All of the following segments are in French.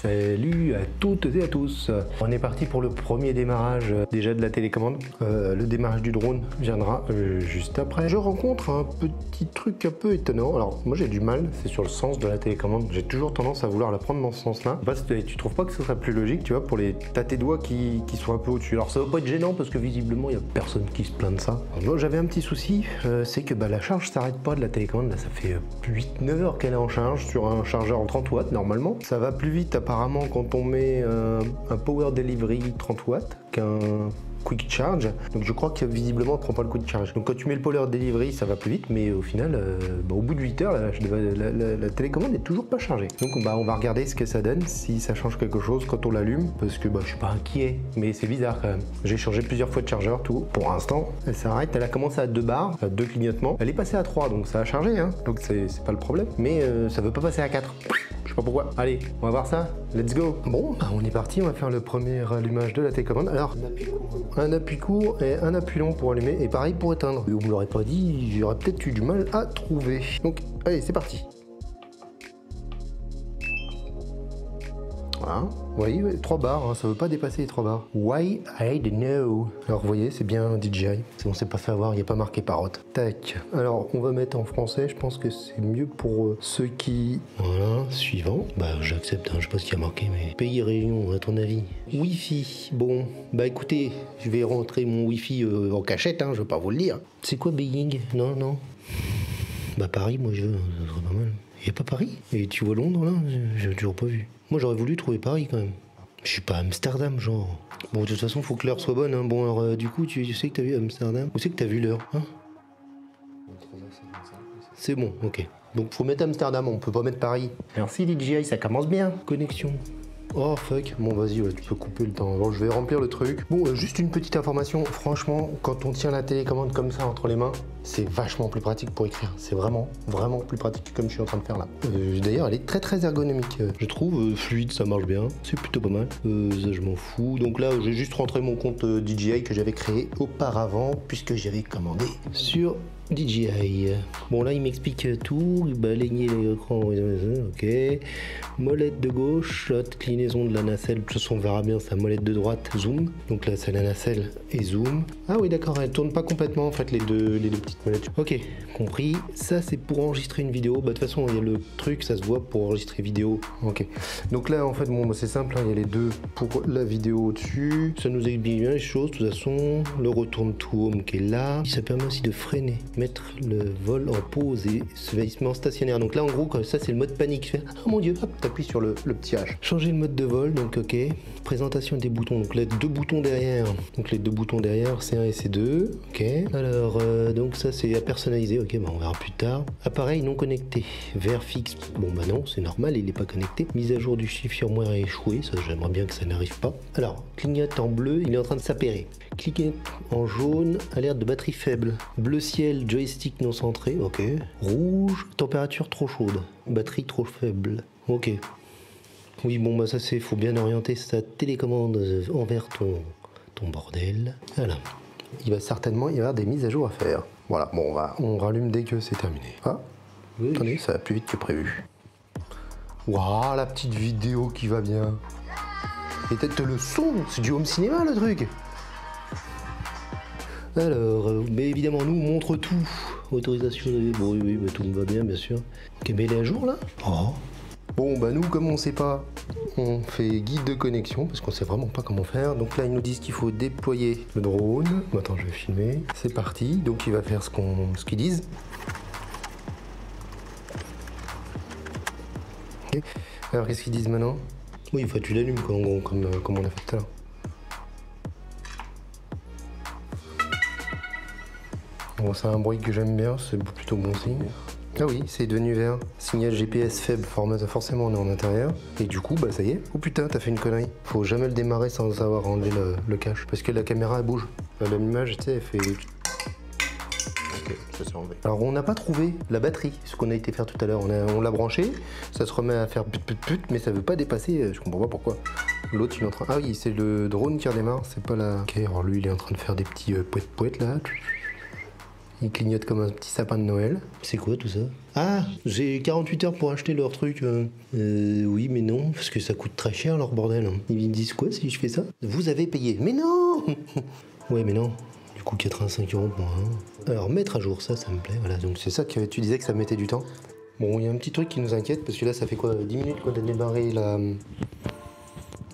Salut à toutes et à tous. On est parti pour le premier démarrage déjà de la télécommande. Le démarrage du drone viendra juste après. Je rencontre un petit truc un peu étonnant. Alors moi j'ai du mal, c'est sur le sens de la télécommande. J'ai toujours tendance à vouloir la prendre dans ce sens-là. Tu trouves pas que ce serait plus logique, tu vois, pour t'as tes doigts qui sont un peu au-dessus. Alors ça va pas être gênant parce que visiblement il y a personne qui se plaint de ça. Alors, moi j'avais un petit souci, c'est que la charge s'arrête pas de la télécommande. Là ça fait 8-9 heures qu'elle est en charge sur un chargeur en 30 watts normalement. Ça va plus vite apparemment quand on met un Power Delivery 30 watts qu'un Quick Charge. Donc je crois que visiblement on prend pas le Quick Charge. Donc quand tu mets le Power Delivery ça va plus vite, mais au final au bout de 8 heures la télécommande est toujours pas chargée. Donc on va regarder ce que ça donne, si ça change quelque chose quand on l'allume, parce que je suis pas inquiet, mais c'est bizarre quand même. J'ai changé plusieurs fois de chargeur, tout. Pour l'instant elle s'arrête, elle a commencé à 2 barres, à 2 clignotements. Elle est passée à 3, donc ça a chargé, hein. Donc c'est pas le problème, mais ça veut pas passer à 4. Je sais pas pourquoi. Allez, on va voir ça. Let's go. Bon, on est parti. On va faire le premier allumage de la télécommande. Alors, un appui court et un appui long pour allumer. Et pareil pour éteindre. On me l'aurait pas dit, j'aurais peut-être eu du mal à trouver. Donc, allez, c'est parti. Voilà. Vous voyez, 3 barres, hein, ça veut pas dépasser les 3 barres. Why I don't know. Alors vous voyez, c'est bien DJI. On s'est pas fait avoir, il n'y a pas marqué parotte. Tac. Alors on va mettre en français, je pense que c'est mieux pour ceux qui... Voilà, suivant. J'accepte, hein, je sais pas ce qu'il y a marqué, mais... Pays et région, à ton avis. Wi-Fi. Bon, écoutez, je vais rentrer mon Wi-Fi en cachette, hein, je vais pas vous le dire. C'est quoi Beijing? Non. Paris, moi je veux, ça serait pas mal. Il y a pas Paris? Et tu vois Londres là? J'ai toujours pas vu. Moi j'aurais voulu trouver Paris quand même. Je suis pas à Amsterdam genre. Bon de toute façon faut que l'heure soit bonne, hein. Bon alors du coup tu sais que t'as vu Amsterdam? Où c'est que t'as vu l'heure, hein? C'est bon, ok. Donc faut mettre Amsterdam, on peut pas mettre Paris. Merci DJI, ça commence bien. Connexion. Oh fuck, bon vas-y, ouais, tu peux couper le temps. Bon, je vais remplir le truc. Bon, juste une petite information. Franchement, quand on tient la télécommande comme ça entre les mains, c'est vachement plus pratique pour écrire. C'est vraiment plus pratique comme je suis en train de faire là. D'ailleurs, elle est très ergonomique. Je trouve fluide, ça marche bien. C'est plutôt pas mal. Ça, je m'en fous. Donc là, j'ai juste rentré mon compte DJI que j'avais créé auparavant puisque j'avais commandé sur DJI. Bon là il m'explique tout, balayez l'écran, ok. Molette de gauche, inclinaison de la nacelle, de toute façon on verra bien sa molette de droite, zoom. Donc là c'est la nacelle et zoom. Ah oui d'accord, elle tourne pas complètement en fait les deux petites molettes. Ok, compris. Ça c'est pour enregistrer une vidéo. De toute façon il y a le truc, ça se voit pour enregistrer vidéo. Ok. Donc là en fait bon c'est simple, hein, il y a les deux pour la vidéo au-dessus. Ça nous explique bien les choses. De toute façon, le retourne to home qui est là. Ça permet aussi de freiner, mettre le vol en pause et se met en stationnaire. Donc là en gros ça c'est le mode panique. Oh mon dieu, hop, t'appuies sur le petit H. Changer le mode de vol, donc ok. Présentation des boutons, donc les 2 boutons derrière. Donc les 2 boutons derrière, C1 et C2. Ok. Alors donc ça c'est à personnaliser. Ok, on verra plus tard. Appareil non connecté. Vert fixe. Bon non, c'est normal, il n'est pas connecté. Mise à jour du chiffre firmware a échoué. Ça j'aimerais bien que ça n'arrive pas. Alors clignote en bleu, il est en train de s'appairer. Cliquez en jaune, alerte de batterie faible. Bleu ciel, joystick non centré, ok. Rouge, température trop chaude. Batterie trop faible, ok. Oui, bon, ça c'est, faut bien orienter sa télécommande envers ton bordel. Voilà. Il va certainement y avoir des mises à jour à faire. Voilà, bon, on rallume dès que c'est terminé. Ah, oui. Attendez, ça va plus vite que prévu. Waouh, la petite vidéo qui va bien. Et peut-être le son, c'est du home cinéma le truc. Alors, mais évidemment, nous on montre tout. Autorisation de... Bon, oui, tout va bien, bien sûr. Ok, mais elle est à jour, là? Oh. Bon, nous, comme on sait pas, on fait guide de connexion, parce qu'on sait vraiment pas comment faire. Donc là, ils nous disent qu'il faut déployer le drone. Attends, je vais filmer. C'est parti. Donc, il va faire ce qu'ils disent. Okay. Alors, qu'est-ce qu'ils disent maintenant? Oui, enfin, tu l'allumes, en gros, comme on a fait tout à l'heure. Bon, c'est un bruit que j'aime bien, c'est plutôt bon signe. Ah oui, c'est devenu vert. Signal GPS faible, forcément on est en intérieur. Et du coup, ça y est. Oh putain, t'as fait une connerie. Faut jamais le démarrer sans avoir enlevé le cache. Parce que la caméra, elle bouge. L'image, tu sais, elle fait... Ok, ça s'est enlevé. Alors, on n'a pas trouvé la batterie, ce qu'on a été faire tout à l'heure. On l'a branché, ça se remet à faire put, mais ça veut pas dépasser, je comprends pas pourquoi. L'autre, il est en train... Ah oui, c'est le drone qui redémarre, c'est pas la... Ok, alors lui, il est en train de faire des petits poètes là. Il clignote comme un petit sapin de Noël. C'est quoi tout ça? Ah, j'ai 48 heures pour acheter leur truc. Oui, mais non, parce que ça coûte très cher leur bordel. Ils me disent quoi si je fais ça? Vous avez payé. Mais non. Ouais, mais non. Du coup, 85 € pour un. Alors, mettre à jour, ça me plaît. Voilà, donc c'est ça que tu disais que ça mettait du temps. Bon, il y a un petit truc qui nous inquiète, parce que là, ça fait quoi? 10 minutes qu'on a démarré la...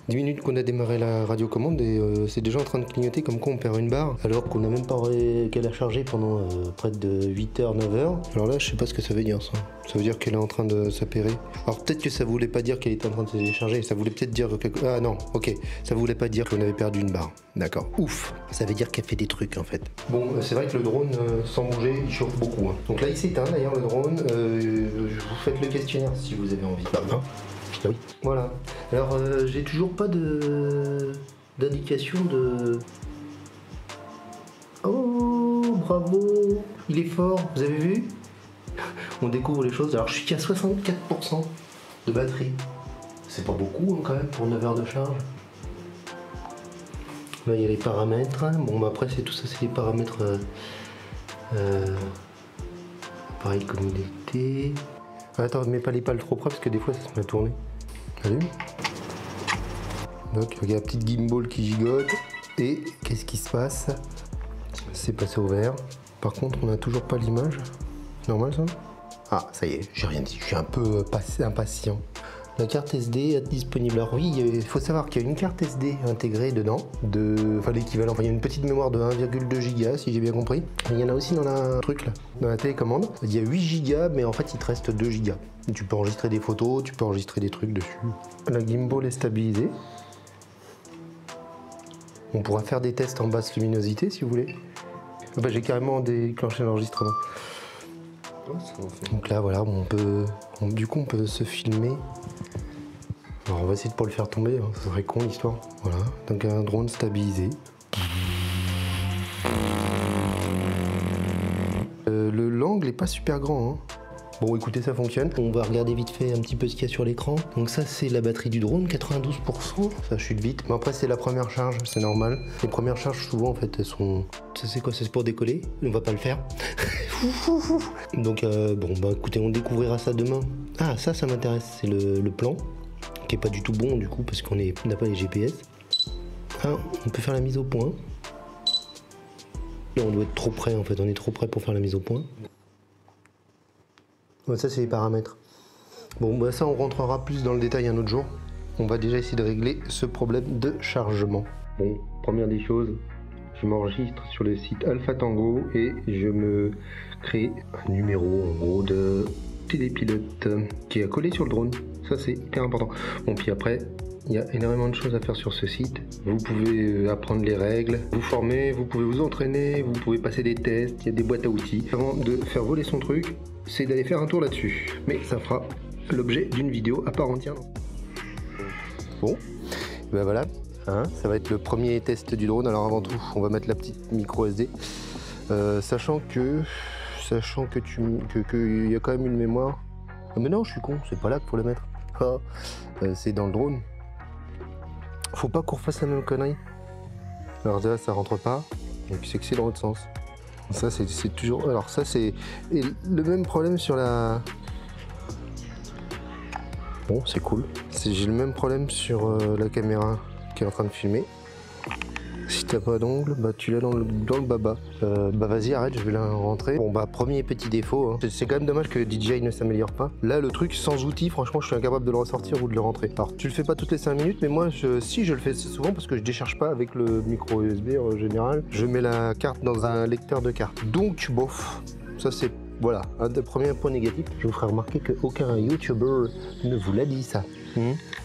10 minutes qu'on a démarré la radiocommande et c'est déjà en train de clignoter comme quoi on perd une barre alors qu'on n'a même pas qu'elle a chargé pendant près de 8h, 9h. Alors là je sais pas ce que ça veut dire ça. Ça veut dire qu'elle est en train de s'appairer. Alors peut-être que ça voulait pas dire qu'elle était en train de se décharger, ça voulait peut-être dire que... Ah non, ok, ça voulait pas dire qu'on avait perdu une barre. D'accord, ouf. Ça veut dire qu'elle fait des trucs en fait. Bon, c'est vrai que le drone sans bouger, il chauffe beaucoup. Hein. Donc là il s'éteint d'ailleurs le drone. Vous faites le questionnaire si vous avez envie. Bah, ah oui. Voilà. Alors, j'ai toujours pas d'indication de... Oh, bravo. Il est fort, vous avez vu? On découvre les choses. Alors, je suis qu'à 64% de batterie. C'est pas beaucoup, hein, quand même, pour 9 heures de charge. Là, il y a les paramètres. Bon, bah, après, c'est tout ça, c'est les paramètres... Pareil, communauté... Attends, mets pas les pales trop près, parce que des fois, ça se met à tourner. Allume. Donc il y a la petite gimbal qui gigote. Et qu'est-ce qui se passe? C'est passé au vert. Par contre, on n'a toujours pas l'image. Normal ça? Ah, ça y est, j'ai rien dit. Je suis un peu impatient. La carte SD est disponible. Alors oui, il faut savoir qu'il y a une carte SD intégrée dedans, enfin l'équivalent, il y a une petite mémoire de 1,2 Go si j'ai bien compris. Et il y en a aussi dans la truc là, dans la télécommande. Il y a 8 Go, mais en fait il te reste 2 Go. Tu peux enregistrer des photos, tu peux enregistrer des trucs dessus. La gimbal est stabilisée. On pourra faire des tests en basse luminosité si vous voulez. Bah, j'ai carrément déclenché l'enregistrement. Donc là voilà, du coup on peut se filmer. Alors on va essayer de pas le faire tomber, hein. Ça serait con l'histoire. Voilà, donc un drone stabilisé. L'angle est pas super grand, hein. Bon écoutez, ça fonctionne. On va regarder vite fait un petit peu ce qu'il y a sur l'écran. Donc ça c'est la batterie du drone, 92%. Ça chute vite. Mais après c'est la première charge, c'est normal. Les premières charges souvent en fait elles sont... Ça c'est quoi? C'est pour décoller? On va pas le faire. Donc bon bah écoutez, on découvrira ça demain. Ah ça m'intéresse, c'est le plan. Qui est pas du tout bon du coup parce qu'on n'a pas les GPS. Ah, on peut faire la mise au point. Là on doit être trop près en fait, on est trop près pour faire la mise au point. Ouais, ça c'est les paramètres. Bon bah ça on rentrera plus dans le détail un autre jour. On va déjà essayer de régler ce problème de chargement. Bon, première des choses, je m'enregistre sur le site Alpha Tango et je me crée un numéro en gros de télépilote qui est collé sur le drone. Ça c'est hyper important. Bon puis après, il y a énormément de choses à faire sur ce site. Vous pouvez apprendre les règles, vous former, vous pouvez vous entraîner, vous pouvez passer des tests, il y a des boîtes à outils. Avant de faire voler son truc, c'est d'aller faire un tour là-dessus. Mais ça fera l'objet d'une vidéo à part entière. Bon, ben voilà, hein, ça va être le premier test du drone. Alors avant tout, on va mettre la petite micro SD. Sachant que il y a quand même une mémoire. Mais non, je suis con, c'est pas là qu'il faut le mettre. Ah, c'est dans le drone. Faut pas qu'on refasse la même connerie. Alors là, ça rentre pas. Et puis c'est que c'est dans l'autre sens. Ça, c'est toujours... Alors ça, c'est le même problème sur la... Bon, c'est cool. J'ai le même problème sur la caméra qui est en train de filmer. Si t'as pas d'ongle, bah tu l'as dans le baba. Bah vas-y, arrête, je vais la rentrer. Bon bah premier petit défaut, hein. C'est quand même dommage que DJI ne s'améliore pas. Là le truc sans outil, franchement je suis incapable de le ressortir ou de le rentrer. Alors tu le fais pas toutes les 5 minutes, mais moi si je le fais souvent parce que je décharge pas avec le micro USB en général. Je mets la carte dans un lecteur de carte. Donc bof, ça c'est... Voilà, un des premiers points négatifs. Je vous ferai remarquer qu'aucun YouTuber ne vous l'a dit ça.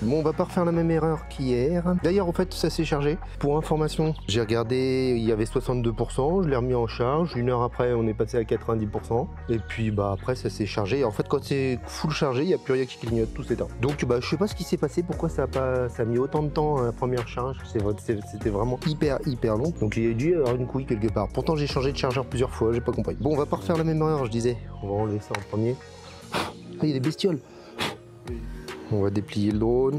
Bon, on va pas refaire la même erreur qu'hier. D'ailleurs, en fait, ça s'est chargé. Pour information, j'ai regardé, il y avait 62%, je l'ai remis en charge. 1 heure après, on est passé à 90%. Et puis, bah après, ça s'est chargé. En fait, quand c'est full chargé, il n'y a plus rien qui clignote, tout s'éteint. Donc, bah, je sais pas ce qui s'est passé, pourquoi ça a mis autant de temps à la première charge. C'était vraiment hyper long. Donc, il y a dû y avoir une couille quelque part. Pourtant, j'ai changé de chargeur plusieurs fois, j'ai pas compris. Bon, on va pas refaire la même erreur, je disais. On va enlever ça en premier. Ah, il y a des bestioles. On va déplier le drone.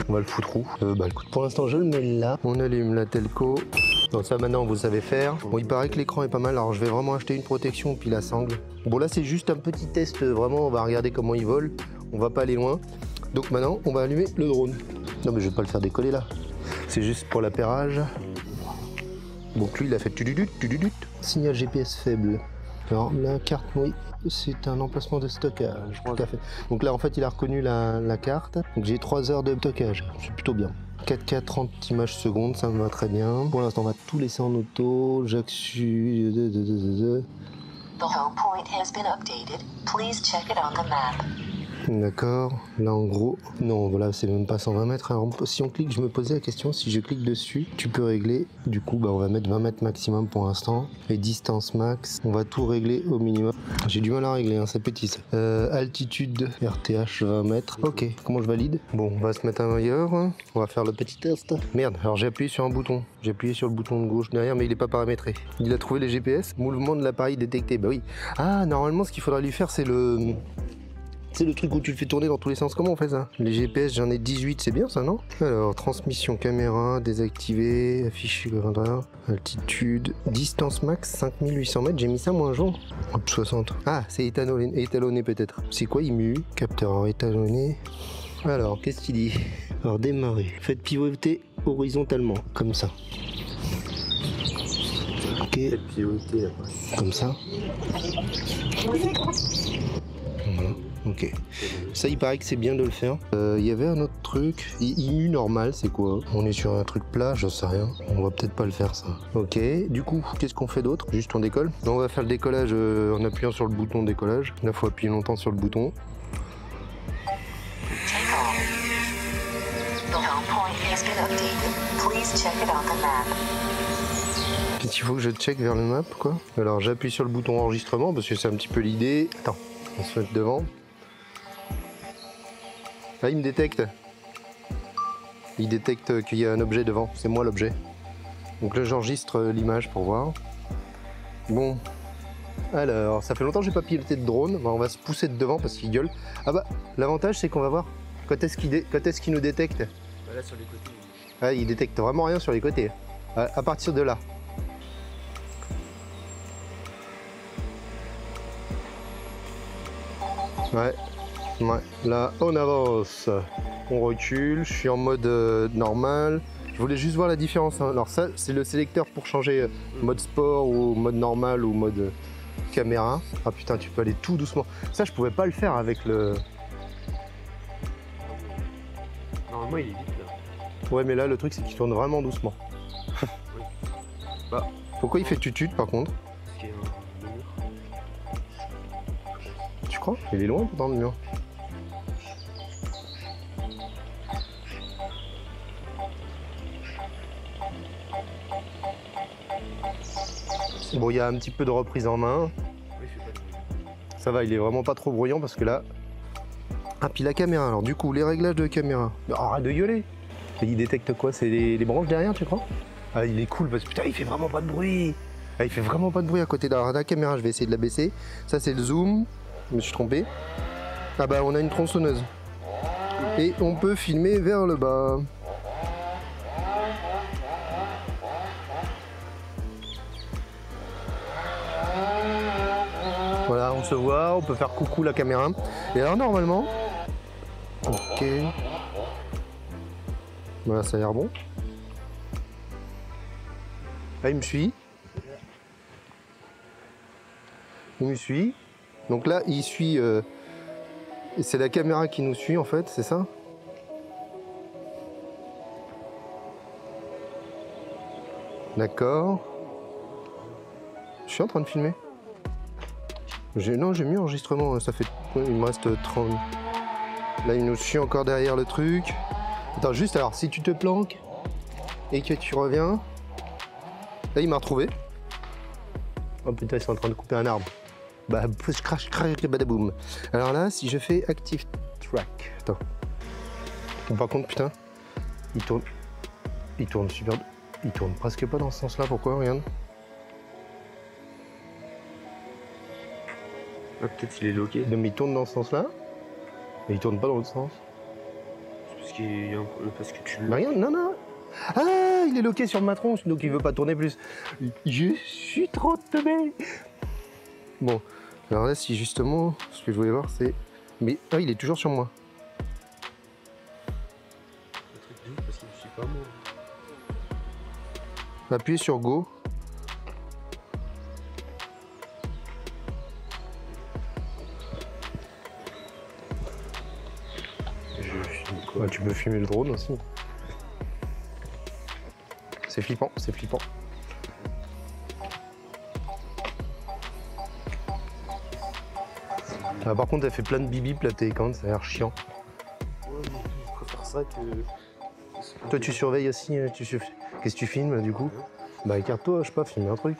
On va le foutre où? Bah écoute, pour l'instant je le mets là. On allume la telco. Donc ça maintenant vous savez faire. Bon, il paraît que l'écran est pas mal, alors je vais vraiment acheter une protection puis la sangle. Bon là c'est juste un petit test, vraiment on va regarder comment il vole, on va pas aller loin. Donc maintenant on va allumer le drone. Non mais je vais pas le faire décoller là, c'est juste pour l'appairage. Donc lui il a fait tududut. Signal GPS faible. Alors la carte, oui, c'est un emplacement de stockage, tout à fait. Donc là en fait il a reconnu la carte, donc j'ai 3 heures de stockage, c'est plutôt bien. 4K 30 images secondes, ça me va très bien. Pour l'instant on va tout laisser en auto, j'active... The home point has been updated. Please check it on the map. D'accord, là en gros, non voilà c'est même pas 120 mètres. Alors si on clique, je me posais la question, si je clique dessus, tu peux régler, du coup bah, on va mettre 20 mètres maximum pour l'instant. Et distance max, on va tout régler au minimum. J'ai du mal à régler, hein, c'est petit ça. Altitude, RTH 20 mètres. Ok, comment je valide? Bon, on va se mettre ailleurs, on va faire le petit test. Merde, alors j'ai appuyé sur un bouton. J'ai appuyé sur le bouton de gauche derrière, mais il est pas paramétré. Il a trouvé les GPS, mouvement de l'appareil détecté, bah oui. Ah, normalement ce qu'il faudra lui faire c'est le... C'est le truc où tu le fais tourner dans tous les sens. Comment on fait ça? Les GPS, j'en ai 18, c'est bien ça, non? Alors, transmission caméra, désactivé, affiché, altitude, distance max, 5800 mètres, j'ai mis ça moi un jour. Hop, 60. Ah, c'est étalonné peut-être. C'est quoi IMU? Capteur étalonné. Alors, qu'est-ce qu'il dit? Alors, démarrer. Faites pivoter horizontalement, comme ça. Ok. Faites pivoter, là. Comme ça. Voilà. Ok, ça il paraît que c'est bien de le faire. Il y avait un autre truc, IMU normal, c'est quoi? On est sur un truc plat, j'en sais rien. On va peut-être pas le faire ça. Ok, du coup, qu'est-ce qu'on fait d'autre? Juste on décolle? On va faire le décollage en appuyant sur le bouton décollage. Là, faut appuyer longtemps sur le bouton. Qu'est-ce qu'il faut que je check vers le map, quoi? Alors j'appuie sur le bouton enregistrement parce que c'est un petit peu l'idée. Attends, on se met devant. Là, il me détecte. Il détecte qu'il y a un objet devant. C'est moi l'objet. Donc là, j'enregistre l'image pour voir. Bon. Alors, ça fait longtemps que j'ai pas piloté de drone. On va se pousser de devant parce qu'il gueule. Ah bah, l'avantage, c'est qu'on va voir quand est-ce qu'il nous détecte. Bah là, sur les côtés. Ah, il détecte vraiment rien sur les côtés. À partir de là. Ouais. Ouais, là on avance, on recule, je suis en mode normal. Je voulais juste voir la différence, hein. Alors ça c'est le sélecteur pour changer mode sport ou mode normal ou mode caméra. Ah putain, tu peux aller tout doucement. Ça je pouvais pas le faire avec le... Normalement il est vite là. Ouais mais là le truc c'est qu'il tourne vraiment doucement. Oui. Bah, pourquoi il fait tutut par contre? Parce qu'il y a un mur. Tu crois? Il est loin pourtant le mur. Bon, il y a un petit peu de reprise en main. Oui, je fais pas de bruit. Ça va, il est vraiment pas trop bruyant parce que là... Ah, puis la caméra, alors du coup, les réglages de caméra. Oh, arrête de gueuler. Il détecte quoi? C'est les branches derrière, tu crois? Ah, il est cool parce que putain, il fait vraiment pas de bruit. Ah, il fait vraiment pas de bruit à côté de la caméra. Je vais essayer de la baisser. Ça, c'est le zoom. Je me suis trompé. Ah bah, on a une tronçonneuse. Et on peut filmer vers le bas. Voilà, on se voit, on peut faire coucou la caméra. Et alors normalement, ok, voilà, ça a l'air bon. Là, il me suit. Il me suit. Donc là, il suit. C'est la caméra qui nous suit en fait, c'est ça? D'accord. Je suis en train de filmer. Non, j'ai mis enregistrement, ça fait... Il me reste 30... Là, il nous suit encore derrière le truc. Attends, juste alors, si tu te planques et que tu reviens... Là, il m'a retrouvé. Oh putain, ils sont en train de couper un arbre. Bah, crash, badaboum. Alors là, si je fais Active Track... Attends. Bon, par contre, putain, il tourne super... Il tourne presque pas dans ce sens-là, pourquoi? Regarde. Ah, peut-être qu'il est loqué. Non, mais il tourne dans ce sens-là, mais il tourne pas dans l'autre sens. C'est parce que tu... Bah, regarde, non, Ah, il est loqué sur ma tronche, donc il veut pas tourner plus. Je suis trop teubé. Bon, alors là, si justement, ce que je voulais voir, c'est... Mais, ah, il est toujours sur moi. Le truc de ouf parce qu'il me suit pas moi. Appuyez sur Go. Ouais, tu peux filmer le drone aussi. C'est flippant, c'est flippant. Ah, par contre, elle fait plein de bip la télécommande, ça a l'air chiant. Ouais, mais je préfère ça que. Toi, tu surveilles aussi, qu'est-ce que tu filmes là, du coup? Bah, écarte-toi, je sais pas, filme un truc.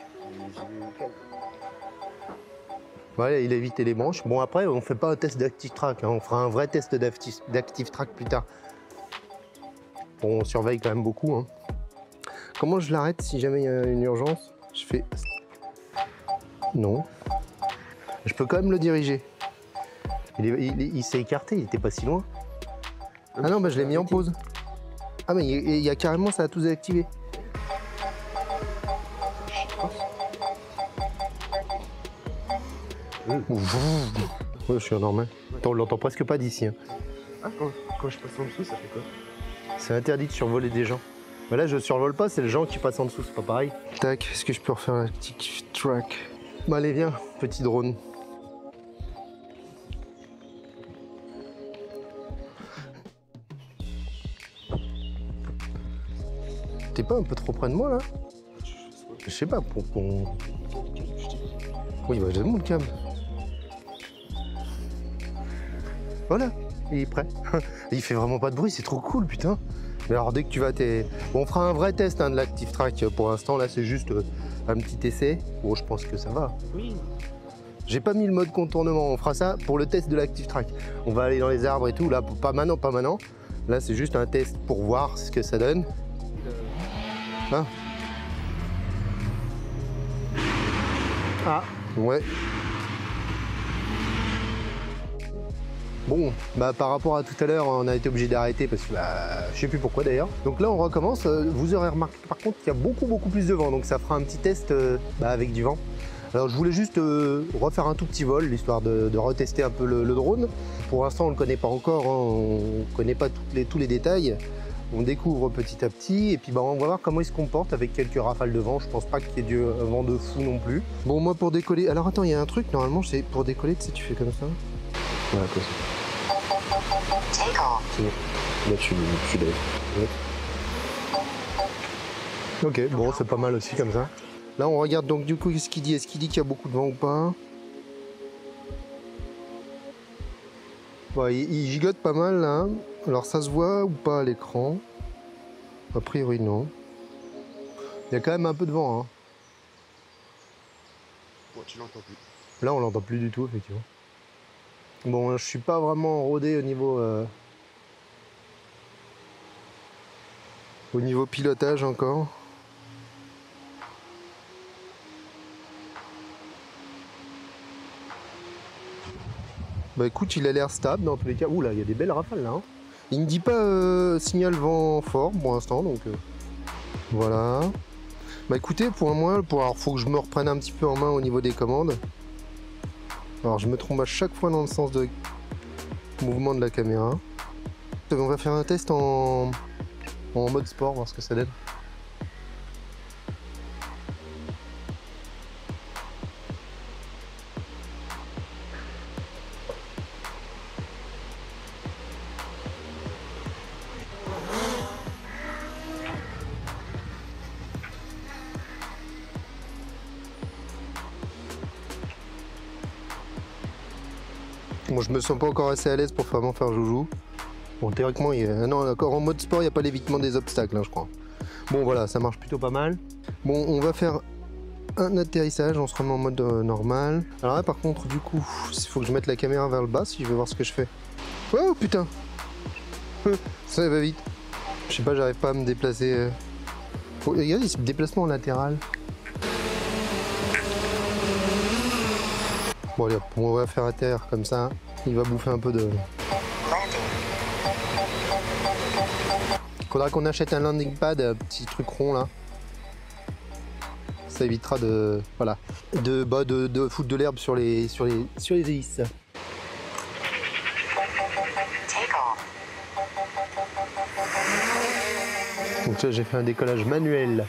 Ouais, il a évité les branches. Bon, après, on fait pas un test d'ActiveTrack, hein. On fera un vrai test d'ActiveTrack plus tard. Bon, on surveille quand même beaucoup, hein. Comment je l'arrête si jamais il y a une urgence? Je fais... Non. Je peux quand même le diriger. Il s'est écarté, il était pas si loin. Ah non, bah je l'ai mis en pause. Ah mais il y a carrément, ça a tout désactivé. Ouais, je suis normal. Attends, on l'entend presque pas d'ici. Hein. Ah, quand je passe en dessous, ça fait quoi? C'est interdit de survoler des gens. Mais là, je survole pas, c'est le gens qui passent en dessous, c'est pas pareil. Tac, est-ce que je peux refaire la petite track? Bah allez, viens, petit drone. T'es pas un peu trop près de moi là? Je sais pas, pour qu'on... Oui, bah j'ai mon câble. Voilà, il est prêt. Il fait vraiment pas de bruit, c'est trop cool, putain. Mais alors dès que tu vas, bon, on fera un vrai test hein, de l'ActiveTrack. Pour l'instant, là, c'est juste un petit essai. Bon, je pense que ça va. Oui. J'ai pas mis le mode contournement. On fera ça pour le test de l'ActiveTrack. On va aller dans les arbres et tout. Là, pas maintenant, pas maintenant. Là, c'est juste un test pour voir ce que ça donne. Hein? Ah, ouais. Bon, bah par rapport à tout à l'heure, on a été obligé d'arrêter parce que je sais plus pourquoi d'ailleurs. Donc là, on recommence. Vous aurez remarqué par contre qu'il y a beaucoup plus de vent, donc ça fera un petit test avec du vent. Alors je voulais juste refaire un tout petit vol, l'histoire de retester un peu le drone. Pour l'instant, on ne le connaît pas encore, hein, on ne connaît pas tous les détails. On découvre petit à petit et puis bah, on va voir comment il se comporte avec quelques rafales de vent. Je pense pas qu'il y ait du vent de fou non plus. Bon, moi pour décoller, alors attends, il y a un truc, normalement, c'est pour décoller, tu sais, tu fais comme ça. Voilà, comme ça. Take off. C'est bon. Là, tu lèves. Ouais. Ok, bon, c'est pas mal aussi comme ça. Là, on regarde donc du coup ce qu'il dit. Est-ce qu'il dit qu'il y a beaucoup de vent ou pas? Ouais, il gigote pas mal là. Alors, ça se voit ou pas à l'écran? A priori, non. Il y a quand même un peu de vent. Hein. Bon, tu l'entends plus. Là, on l'entend plus du tout, effectivement. Bon, je suis pas vraiment rodé au niveau pilotage encore. Bah écoute, il a l'air stable dans tous les cas. Ouh là, il y a des belles rafales là. Hein. Il me dit pas signal vent fort pour l'instant, donc voilà. Bah écoutez, pour moi, alors faut que je me reprenne un petit peu en main au niveau des commandes. Alors je me trompe à chaque fois dans le sens de mouvement de la caméra. On va faire un test en mode sport, voir ce que ça donne. Bon, je me sens pas encore assez à l'aise pour vraiment faire joujou. Bon, théoriquement, non, encore en mode sport, il n'y a pas l'évitement des obstacles, hein, je crois. Bon, voilà, ça marche plutôt pas mal. Bon, on va faire un atterrissage, on se remet en mode normal. Alors là, par contre, du coup, il faut que je mette la caméra vers le bas si je veux voir ce que je fais. Oh, putain. Ça va vite. Je sais pas, j'arrive pas à me déplacer. Oh, regarde, il se déplace en latéral. Bon, allez, on va faire atterrir comme ça. Il va bouffer un peu de... Faudra qu'on achète un landing pad, un petit truc rond là. Ça évitera de, voilà, de foutre de l'herbe sur les hélices. Donc là j'ai fait un décollage manuel.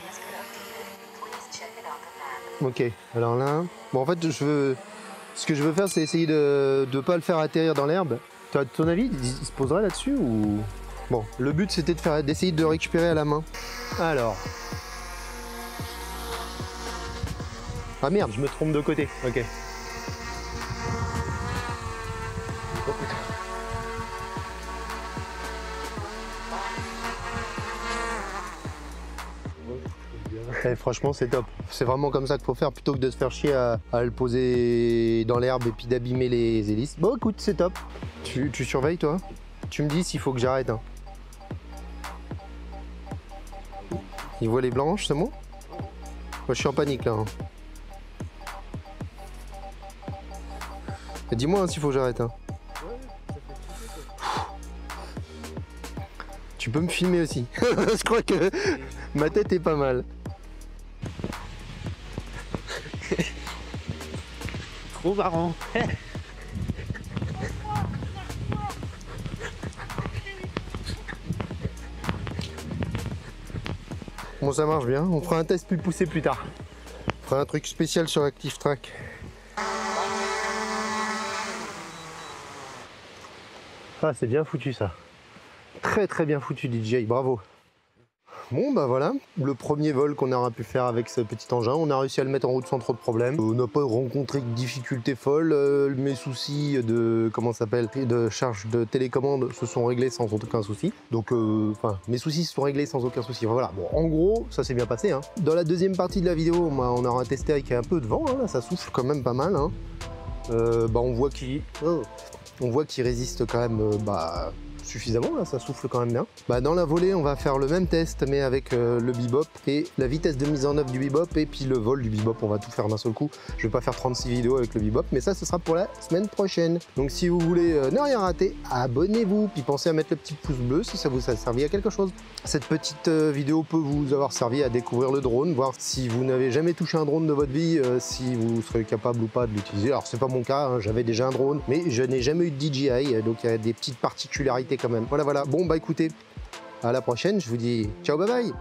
Ok, alors là, bon en fait ce que je veux faire c'est essayer de ne pas le faire atterrir dans l'herbe. À ton avis, il se poserait là-dessus ou... Bon, le but c'était d'essayer de récupérer à la main. Alors... Ah merde, je me trompe de côté, ok. Eh, franchement c'est top, c'est vraiment comme ça qu'il faut faire plutôt que de se faire chier à le poser dans l'herbe et puis d'abîmer les hélices. Bon écoute c'est top, tu surveilles toi, tu me dis s'il faut que j'arrête. Hein. Il voit les blanches c'est bon? Moi je suis en panique là. Hein. Dis-moi hein, s'il faut que j'arrête. Hein. Tu peux me filmer aussi, je crois que ma tête est pas mal. Trop marrant. Bon ça marche bien, on fera un test plus poussé plus tard. On fera un truc spécial sur Active Track. Ah c'est bien foutu ça. Très très bien foutu DJI, bravo. Bon bah voilà, le premier vol qu'on aura pu faire avec ce petit engin, on a réussi à le mettre en route sans trop de problèmes. On n'a pas rencontré de difficultés folles, mes soucis de, comment ça s'appelle, de charge de télécommande se sont réglés sans aucun souci. Donc enfin, mes soucis se sont réglés sans aucun souci. Voilà, bon en gros, ça s'est bien passé. Hein. Dans la deuxième partie de la vidéo, on aura testé avec un peu de vent, hein, là, ça souffle quand même pas mal. Hein. On voit qu'il résiste quand même suffisamment, là, ça souffle quand même bien. Dans la volée, on va faire le même test, mais avec le bebop et la vitesse de mise en œuvre du bebop et puis le vol du bebop. On va tout faire d'un seul coup. Je vais pas faire 36 vidéos avec le bebop, mais ça, ce sera pour la semaine prochaine. Donc, si vous voulez ne rien rater, abonnez-vous, puis pensez à mettre le petit pouce bleu si ça vous a servi à quelque chose. Cette petite vidéo peut vous avoir servi à découvrir le drone, voir si vous n'avez jamais touché un drone de votre vie, si vous serez capable ou pas de l'utiliser. Alors, c'est pas mon cas, hein, j'avais déjà un drone, mais je n'ai jamais eu de DJI, donc il y a des petites particularités quand même. Voilà, bon bah écoutez, à la prochaine, je vous dis ciao, bye bye.